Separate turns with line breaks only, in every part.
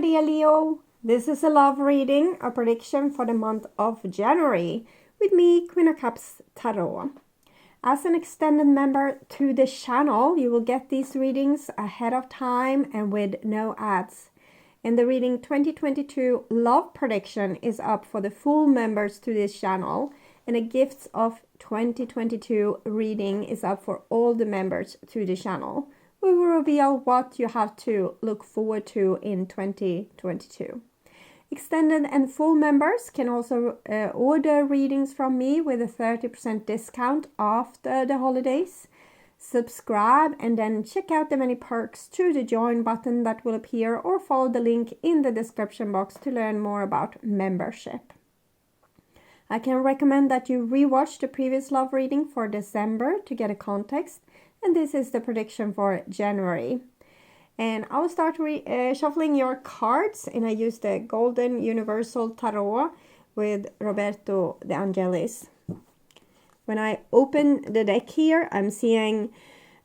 dear Leo. This is a love reading, a prediction for the month of January with me, Queen of Cups Tarot. As an extended member to the channel, you will get these readings ahead of time and with no ads. And the reading 2022 love prediction is up for the full members to this channel, and the gifts of 2022 reading is up for all the members to the channel. We will reveal what you have to look forward to in 2022. Extended and full members can also order readings from me with a 30% discount after the holidays. Subscribe and then check out the many perks to the join button that will appear, or follow the link in the description box to learn more about membership. I can recommend that you rewatch the previous love reading for December to get a context, and this is the prediction for January. And I will start shuffling your cards, and I use the Golden Universal Tarot with Roberto De Angelis. When I open the deck here, I'm seeing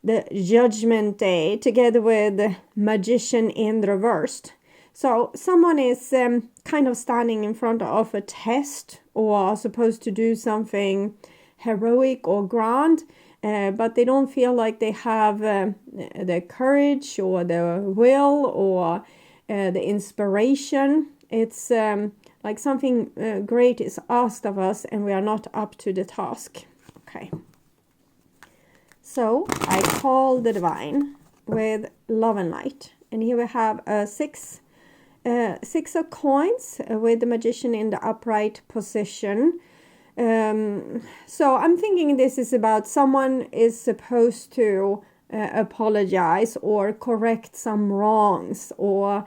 the Judgment Day together with the Magician in reversed. So someone is kind of standing in front of a test, or are supposed to do something heroic or grand, but they don't feel like they have the courage or the will or the inspiration. It's like something great is asked of us and we are not up to the task. Okay. So I call the divine with love and light. And here we have a six of coins with the magician in the upright position. So I'm thinking this is about someone is supposed to apologize or correct some wrongs, or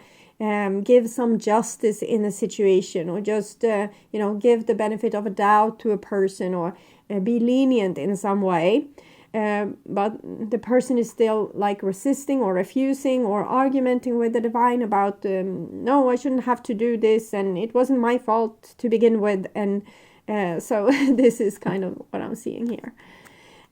give some justice in a situation, or just give the benefit of a doubt to a person, or be lenient in some way. But the person is still like resisting or refusing or arguing with the divine about no, I shouldn't have to do this, and it wasn't my fault to begin with. And so this is kind of what I'm seeing here.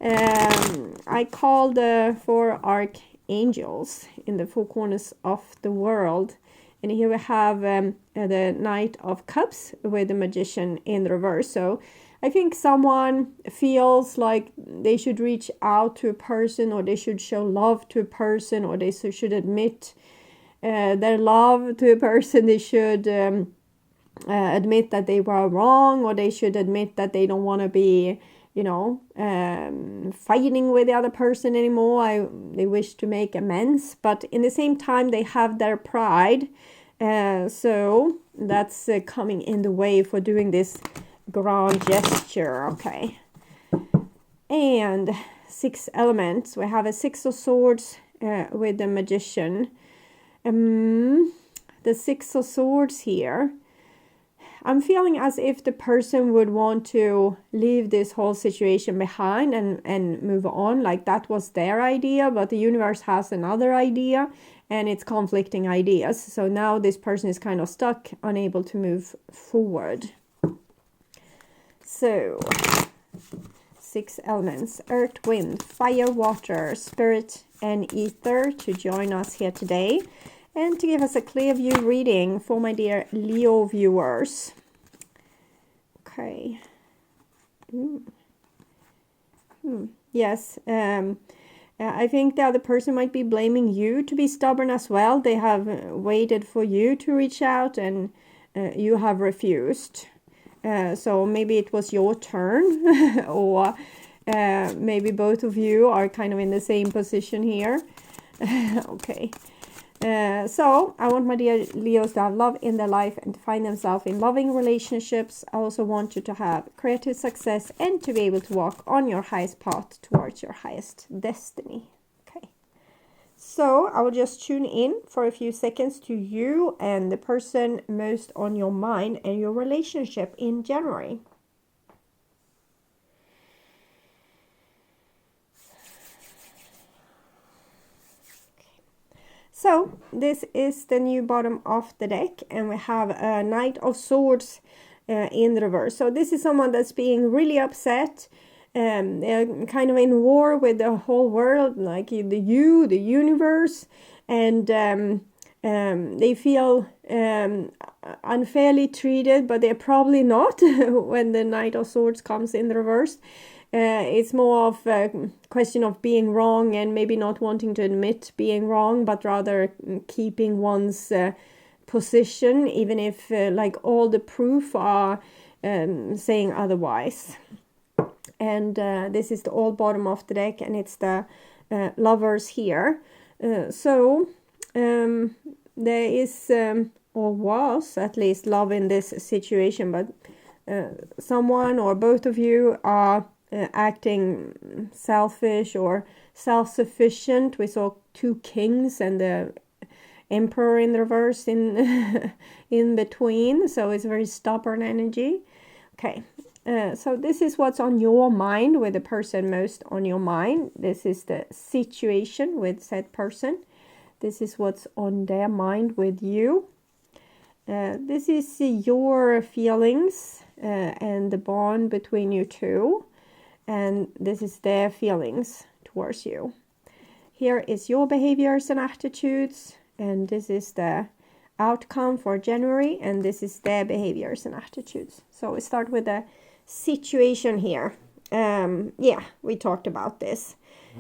I call the 4 archangels in the 4 corners of the world. And here we have the Knight of Cups with the Magician in reverse. So I think someone feels like they should reach out to a person, or they should show love to a person, or they should admit their love to a person. They should admit that they were wrong, or they should admit that they don't want to be, fighting with the other person anymore. They wish to make amends, but in the same time they have their pride. So that's coming in the way for doing this grand gesture. Okay. And 6 elements. We have a 6 of swords with the magician. The 6 of swords here, I'm feeling as if the person would want to leave this whole situation behind and move on, like that was their idea, but the universe has another idea and it's conflicting ideas. So now this person is kind of stuck, unable to move forward. So 6 elements: earth, wind, fire, water, spirit and ether to join us here today, and to give us a clear view reading for my dear Leo viewers. Okay. Yes. I think the other person might be blaming you to be stubborn as well. They have waited for you to reach out, and you have refused. So maybe it was your turn, or maybe both of you are kind of in the same position here. Okay. So I want my dear Leos to have love in their life and to find themselves in loving relationships. I also want you to have creative success and to be able to walk on your highest path towards your highest destiny. Okay. So I will just tune in for a few seconds to you and the person most on your mind and your relationship in January. So this is the new bottom of the deck, and we have a Knight of Swords in reverse. So this is someone that's being really upset. They're kind of in war with the whole world, like the universe, and They feel unfairly treated, but they're probably not when the Knight of Swords comes in reverse. It's more of a question of being wrong and maybe not wanting to admit being wrong, but rather keeping one's position, even if like all the proof are saying otherwise. And this is the old bottom of the deck, and it's the Lovers here. So there is, or was at least, love in this situation, but someone or both of you are acting selfish or self-sufficient. We saw 2 kings and the Emperor in the reverse in in between, so it's a very stubborn energy. Okay, so this is what's on your mind, with the person most on your mind. This is the situation with said person. This is what's on their mind with you. This is your feelings and the bond between you two. And this is their feelings towards you. Here is your behaviors and attitudes. And this is the outcome for January. And this is their behaviors and attitudes. So we start with the situation here. Yeah, we talked about this.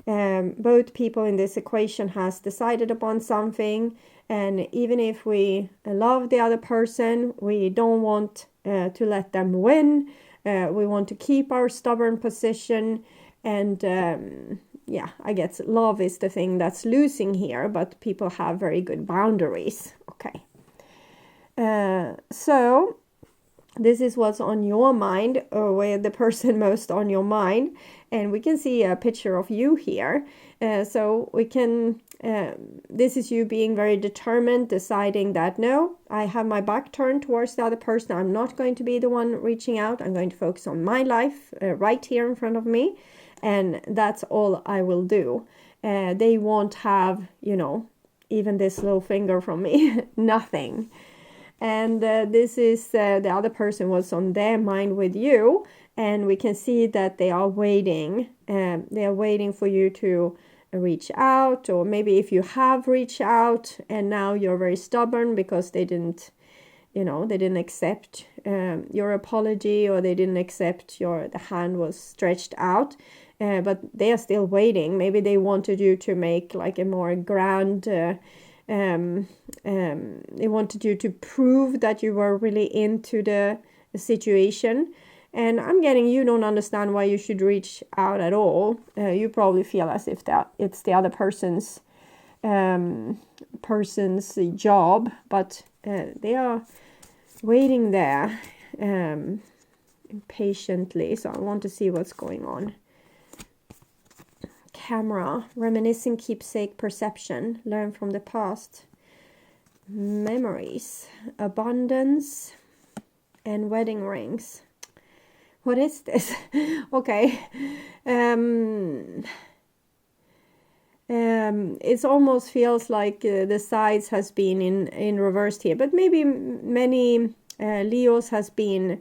Both people in this equation has decided upon something. And even if we love the other person, we don't want to let them win. We want to keep our stubborn position. And yeah, I guess love is the thing that's losing here, but people have very good boundaries. Okay. So this is what's on your mind, or with the person most on your mind. And we can see a picture of you here. So we can, this is you being very determined, deciding that, no, I have my back turned towards the other person. I'm not going to be the one reaching out. I'm going to focus on my life right here in front of me. And that's all I will do. They won't have, you know, even this little finger from me, nothing. And this is the other person, was on their mind with you. And we can see that they are waiting. They are waiting for you to reach out. Or maybe if you have reached out and now you're very stubborn because they didn't, you know, they didn't accept your apology, or they didn't accept the hand was stretched out. But they are still waiting. Maybe they wanted you to make like a more grand... they wanted you to prove that you were really into the situation. And I'm getting, you don't understand why you should reach out at all. You probably feel as if that it's the other person's job, but they are waiting there patiently. So I want to see what's going on. Camera, reminiscing, keepsake, perception, learn from the past, memories, abundance, and wedding rings. What is this? Okay. It almost feels like the sides has been in reversed here, but maybe many Leos has been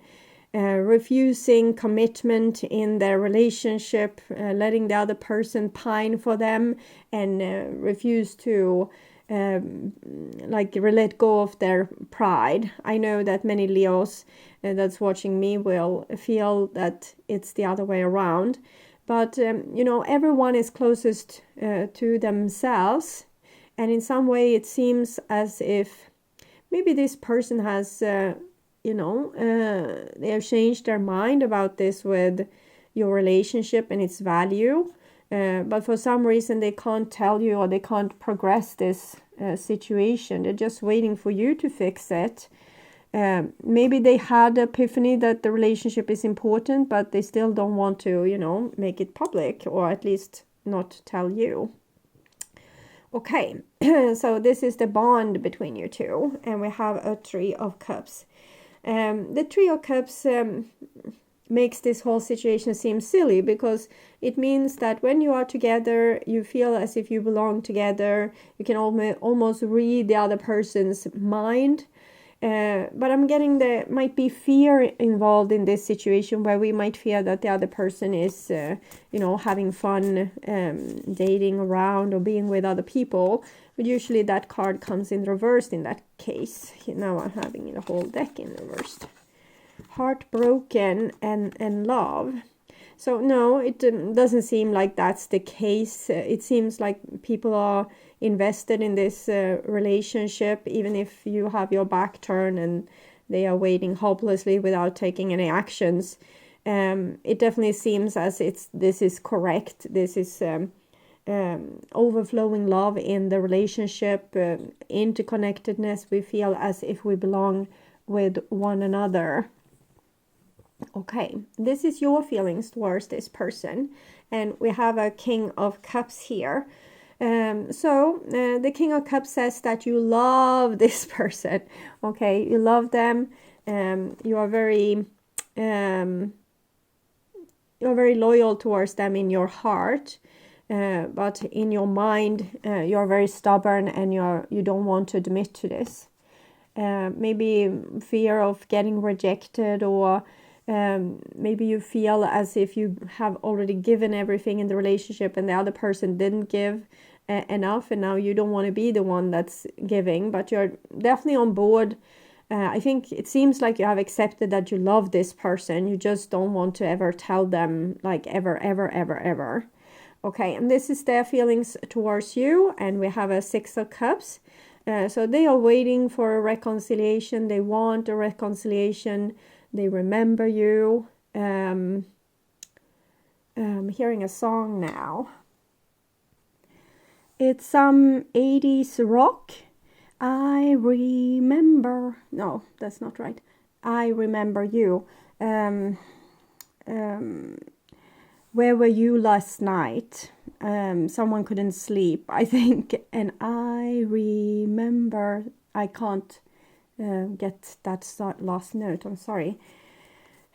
refusing commitment in their relationship, letting the other person pine for them, and refuse to like let go of their pride. I know that many Leos that's watching me will feel that it's the other way around, but you know, everyone is closest to themselves, and in some way it seems as if maybe this person has you know, they have changed their mind about this with your relationship and its value. But for some reason they can't tell you, or they can't progress this situation. They're just waiting for you to fix it. Maybe they had an epiphany that the relationship is important, but they still don't want to, you know, make it public, or at least not tell you. Okay, so this is the bond between you two. And we have a Three of Cups. The Three of Cups makes this whole situation seem silly, because it means that when you are together, you feel as if you belong together. You can almost read the other person's mind. But I'm getting there might be fear involved in this situation, where we might fear that the other person is, having fun, dating around or being with other people. But usually that card comes in reversed in that case. Now I'm having the whole deck in reversed. Heartbroken and love. So no, it doesn't seem like that's the case. It seems like people are invested in this relationship, even if you have your back turned and they are waiting hopelessly without taking any actions. It definitely seems as this is correct. This is overflowing love in the relationship, interconnectedness. We feel as if we belong with one another. Okay, this is your feelings towards this person, and we have a King of Cups here. The King of Cups says that you love this person. Okay, you love them. You are very loyal towards them in your heart, but in your mind, you're very stubborn and you don't want to admit to this. Maybe fear of getting rejected, or maybe you feel as if you have already given everything in the relationship and the other person didn't give enough, and now you don't want to be the one that's giving, but you're definitely on board. I think it seems like you have accepted that you love this person. You just don't want to ever tell them, like ever. Okay, and this is their feelings towards you, and we have a Six of Cups. So they are waiting for a reconciliation. They want a reconciliation. They remember you. I'm hearing a song now. It's some 80s rock. I remember. No, that's not right. I remember you. Where were you last night? Someone couldn't sleep, I think. And I remember. I can't get that last note. I'm sorry.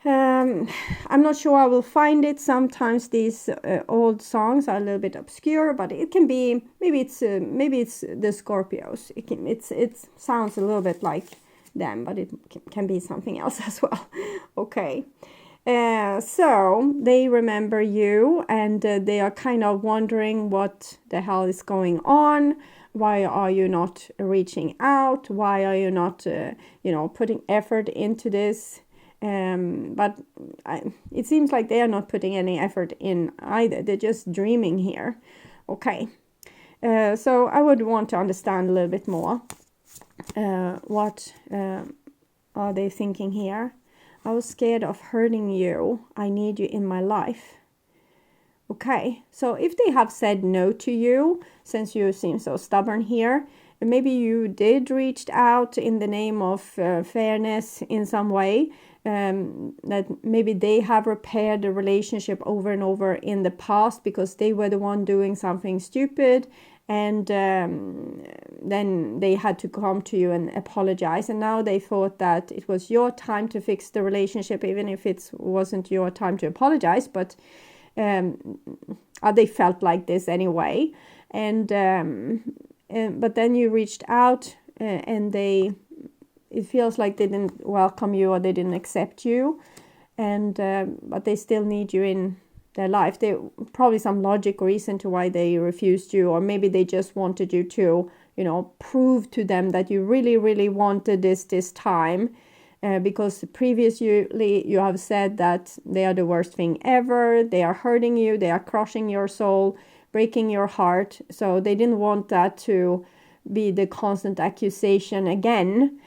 I'm not sure I will find it. Sometimes these old songs are a little bit obscure, but it can be, maybe it's the Scorpios. It sounds a little bit like them, but it can be something else as well. Okay. So they remember you, and they are kind of wondering what the hell is going on. Why are you not reaching out? Why are you not, putting effort into this? But it seems like they are not putting any effort in either. They're just dreaming here. Okay. So I would want to understand a little bit more. What are they thinking here? I was scared of hurting you. I need you in my life. Okay, so if they have said no to you, since you seem so stubborn here, maybe you did reach out in the name of fairness in some way, that maybe they have repaired the relationship over and over in the past because they were the one doing something stupid, and then they had to come to you and apologize, and now they thought that it was your time to fix the relationship, even if it wasn't your time to apologize, but they felt like this anyway, and but then you reached out, and it feels like they didn't welcome you or they didn't accept you, and but they still need you in their life. There probably some logic reason to why they refused you, or maybe they just wanted you to, prove to them that you really, really wanted this time. Because previously you have said that they are the worst thing ever, they are hurting you, they are crushing your soul, breaking your heart. So they didn't want that to be the constant accusation again.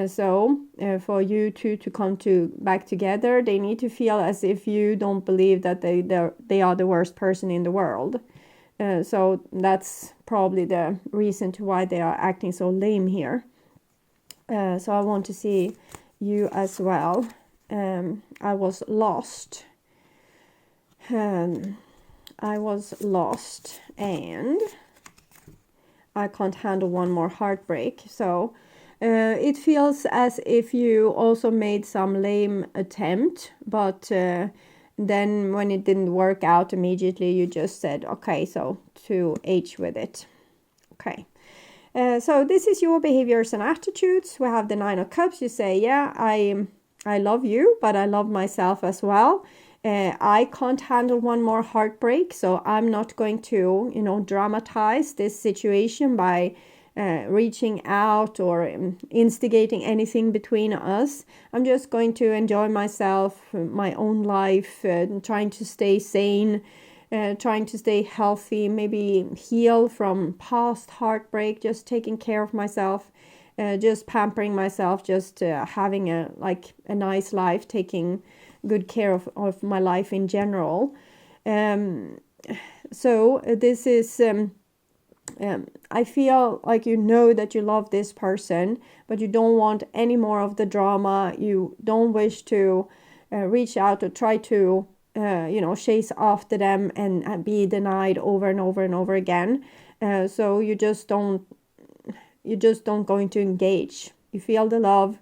So for you two to come back together, they need to feel as if you don't believe that they are the worst person in the world. So that's probably the reason to why they are acting so lame here. So I want to see you as well. I was lost. I was lost, and I can't handle one more heartbreak. So it feels as if you also made some lame attempt, but then when it didn't work out immediately, you just said, okay, so to H with it. Okay. So this is your behaviors and attitudes. We have the Nine of Cups. You say, yeah, I love you, but I love myself as well. I can't handle one more heartbreak, so I'm not going to, dramatize this situation by reaching out or instigating anything between us. I'm just going to enjoy myself, my own life, trying to stay sane, trying to stay healthy, maybe heal from past heartbreak, just taking care of myself, just pampering myself, just having a nice life, taking good care of my life in general. So this is, I feel like that you love this person, but you don't want any more of the drama. You don't wish to reach out or try to chase after them and be denied over and over and over again. So you just don't going to engage. You feel the love,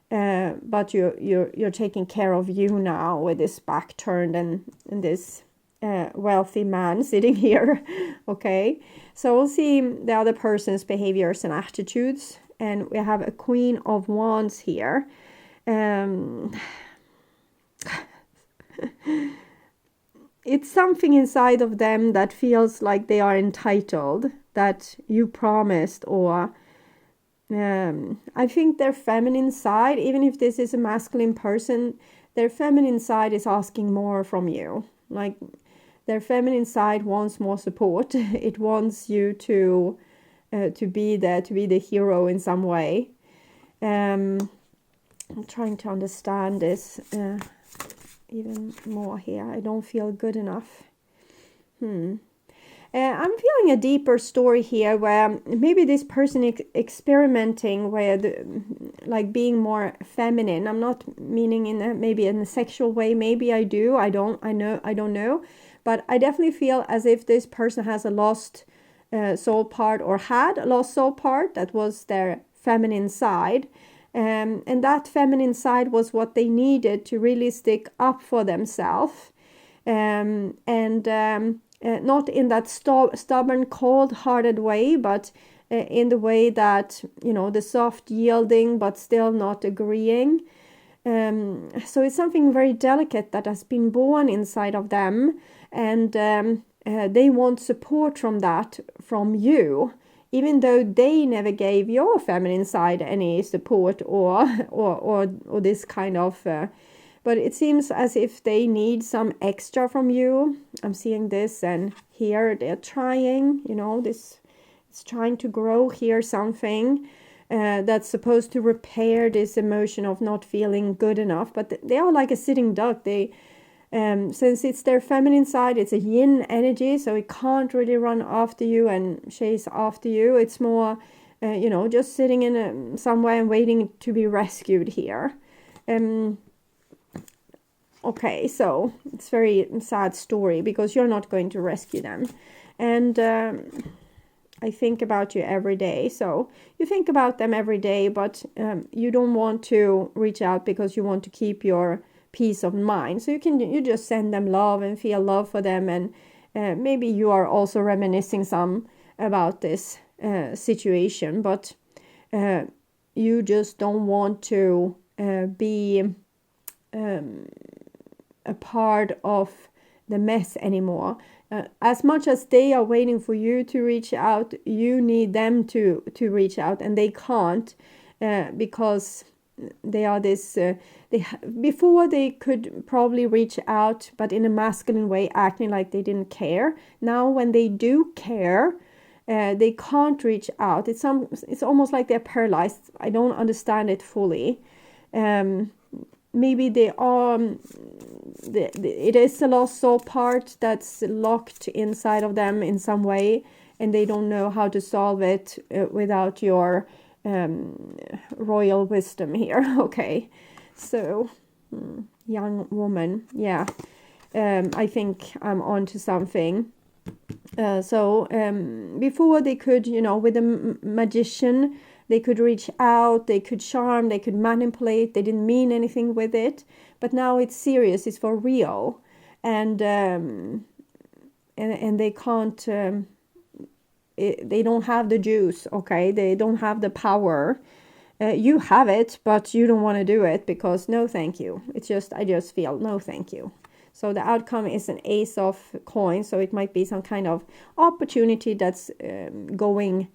but you're taking care of you now with this back turned and this wealthy man sitting here. Okay, so we'll see the other person's behaviors and attitudes, and we have a Queen of Wands here. It's something inside of them that feels like they are entitled, that you promised, or I think their feminine side, even if this is a masculine person, their feminine side is asking more from you. Like, their feminine side wants more support. It wants you to be there, to be the hero in some way. I'm trying to understand this even more here. I don't feel good enough. I'm feeling a deeper story here where maybe this person is experimenting with being more feminine. I'm not meaning maybe in a sexual way. Maybe I do. I don't know. But I definitely feel as if this person has a lost soul part, or had a lost soul part that was their feminine side. And that feminine side was what they needed to really stick up for themselves. Not in that stubborn, cold-hearted way, but in the way that, the soft yielding, but still not agreeing. So it's something very delicate that has been born inside of them, and they want support from that, from you, even though they never gave your feminine side any support or this kind of... but it seems as if they need some extra from you. I'm seeing this, and here they're trying, this is trying to grow here, something that's supposed to repair this emotion of not feeling good enough. But they are like a sitting duck. They, since it's their feminine side, it's a yin energy, so it can't really run after you and chase after you. It's more, just sitting in somewhere and waiting to be rescued here. Okay, so it's a very sad story because you're not going to rescue them. And I think about you every day. So you think about them every day, but you don't want to reach out because you want to keep your peace of mind. So you just send them love and feel love for them. And maybe you are also reminiscing some about this situation, but you just don't want to be... a part of the mess anymore. As much as they are waiting for you to reach out, you need them to reach out, and they can't because they are this... before they could probably reach out, but in a masculine way, acting like they didn't care. Now when they do care, they can't reach out. It's almost like they're paralyzed. I don't understand it fully. Maybe they are... it is a lost soul part that's locked inside of them in some way, and they don't know how to solve it without your royal wisdom here. Okay, so young woman, yeah, I think I'm onto something. So before they could, with a magician, they could reach out, they could charm, they could manipulate, they didn't mean anything with it. But now it's serious, it's for real. And they can't they don't have the juice, okay? They don't have the power. You have it, but you don't want to do it because no thank you. It's just, I just feel no thank you. So the outcome is an ace of coins. So it might be some kind of opportunity that's going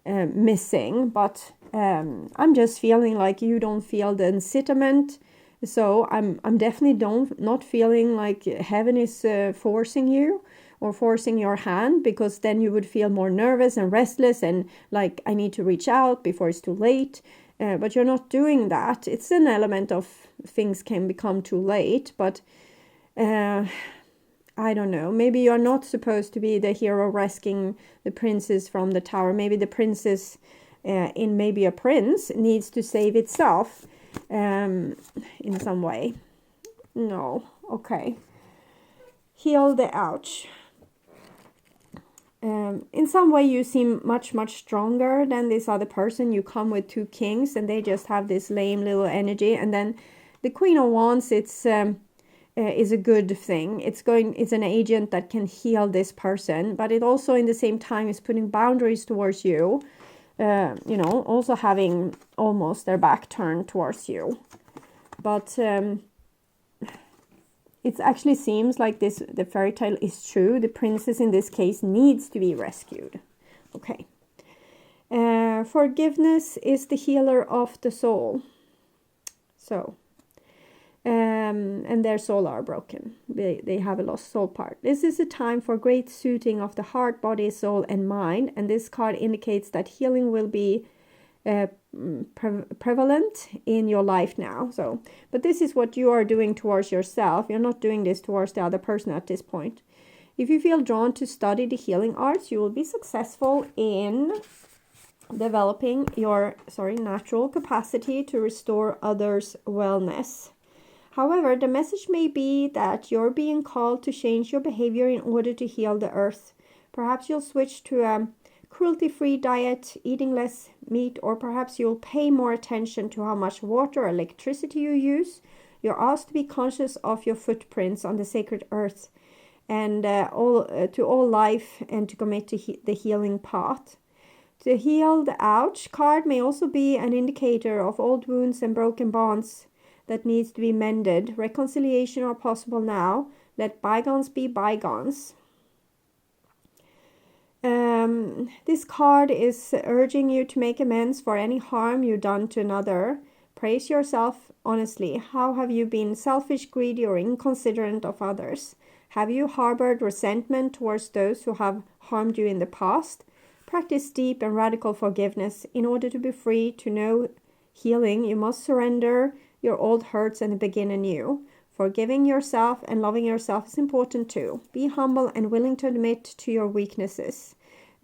missing. But I'm just feeling like you don't feel the incitement. So I'm definitely not feeling like heaven is forcing you or forcing your hand, because then you would feel more nervous and restless and like I need to reach out before it's too late. But you're not doing that. It's an element of things can become too late, but I don't know. Maybe you're not supposed to be the hero rescuing the princess from the tower. Maybe the princess, in maybe a prince, needs to save itself in some way. No. Okay. Heal the ouch. In some way you seem much stronger than this other person. You come with 2 kings and they just have this lame little energy. And then the Queen of Wands, it's is a good thing. It's an agent that can heal this person, but it also in the same time is putting boundaries towards you. Also having almost their back turned towards you. But it actually seems like the fairy tale is true. The princess in this case needs to be rescued. Okay. Forgiveness is the healer of the soul. So, and their soul are broken. They have a lost soul part. This is a time for great suiting of the heart, body, soul, and mind. And this card indicates that healing will be prevalent in your life now. So, but this is what you are doing towards yourself. You're not doing this towards the other person at this point. If you feel drawn to study the healing arts, you will be successful in developing your natural capacity to restore others' wellness. However, the message may be that you're being called to change your behavior in order to heal the earth. Perhaps you'll switch to a cruelty-free diet, eating less meat, or perhaps you'll pay more attention to how much water or electricity you use. You're asked to be conscious of your footprints on the sacred earth and to all life, and to commit to the healing path. The heal the ouch card may also be an indicator of old wounds and broken bonds that needs to be mended. Reconciliation are possible now. Let bygones be bygones. This card is urging you to make amends for any harm you've done to another. Praise yourself honestly. How have you been selfish, greedy, or inconsiderate of others? Have you harbored resentment towards those who have harmed you in the past? Practice deep and radical forgiveness. In order to be free to know healing, you must surrender your old hurts and begin anew. Forgiving yourself and loving yourself is important too. Be humble and willing to admit to your weaknesses.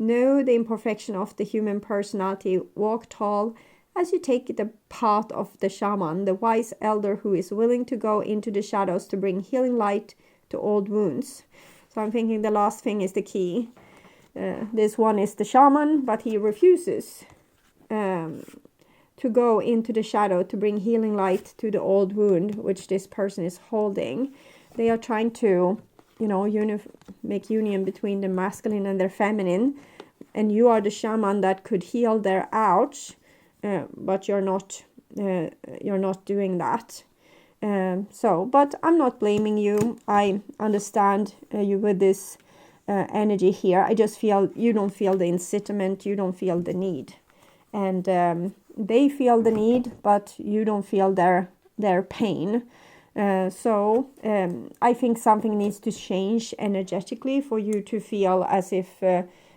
Know the imperfection of the human personality. Walk tall as you take the path of the shaman, the wise elder who is willing to go into the shadows to bring healing light to old wounds. So I'm thinking the last thing is the key. This one is the shaman, but he refuses to go into the shadow to bring healing light to the old wound which this person is holding. They are trying to, make union between the masculine and their feminine, and you are the shaman that could heal their ouch, but you're not doing that. But I'm not blaming you. I understand you with this energy here. I just feel you don't feel the incitement, you don't feel the need, and they feel the need, but you don't feel their pain. I think something needs to change energetically for you to feel as if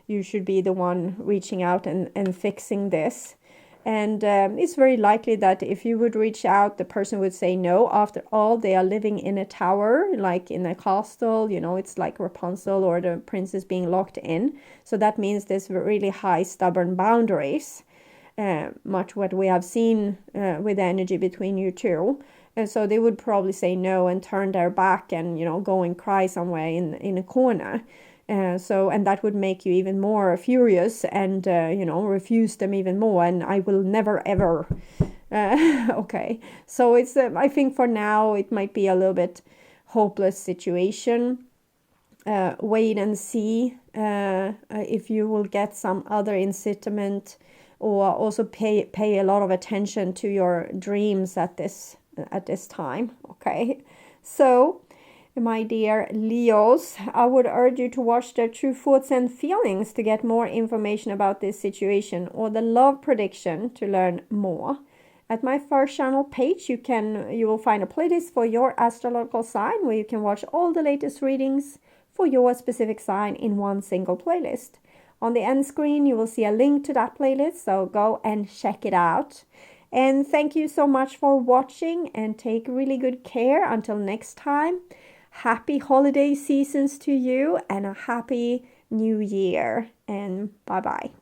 you should be the one reaching out and fixing this. And it's very likely that if you would reach out, the person would say no. After all, they are living in a tower, like in a castle, it's like Rapunzel or the princess being locked in. So that means there's really high stubborn boundaries, much what we have seen with the energy between you two. And so they would probably say no and turn their back and, go and cry somewhere in a corner. And that would make you even more furious and, refuse them even more. And I will never, ever. Okay. So it's, I think for now, it might be a little bit hopeless situation. wait and see if you will get some other incitement, or also pay a lot of attention to your dreams at this time. Okay, so my dear Leos, I would urge you to watch their true thoughts and feelings to get more information about this situation, or the love prediction to learn more. At my first channel page, you will find a playlist for your astrological sign, where you can watch all the latest readings for your specific sign in one single playlist. On the end screen, you will see a link to that playlist, so go and check it out. And thank you so much for watching, and take really good care until next time. Happy holiday seasons to you, and a happy new year, and bye-bye.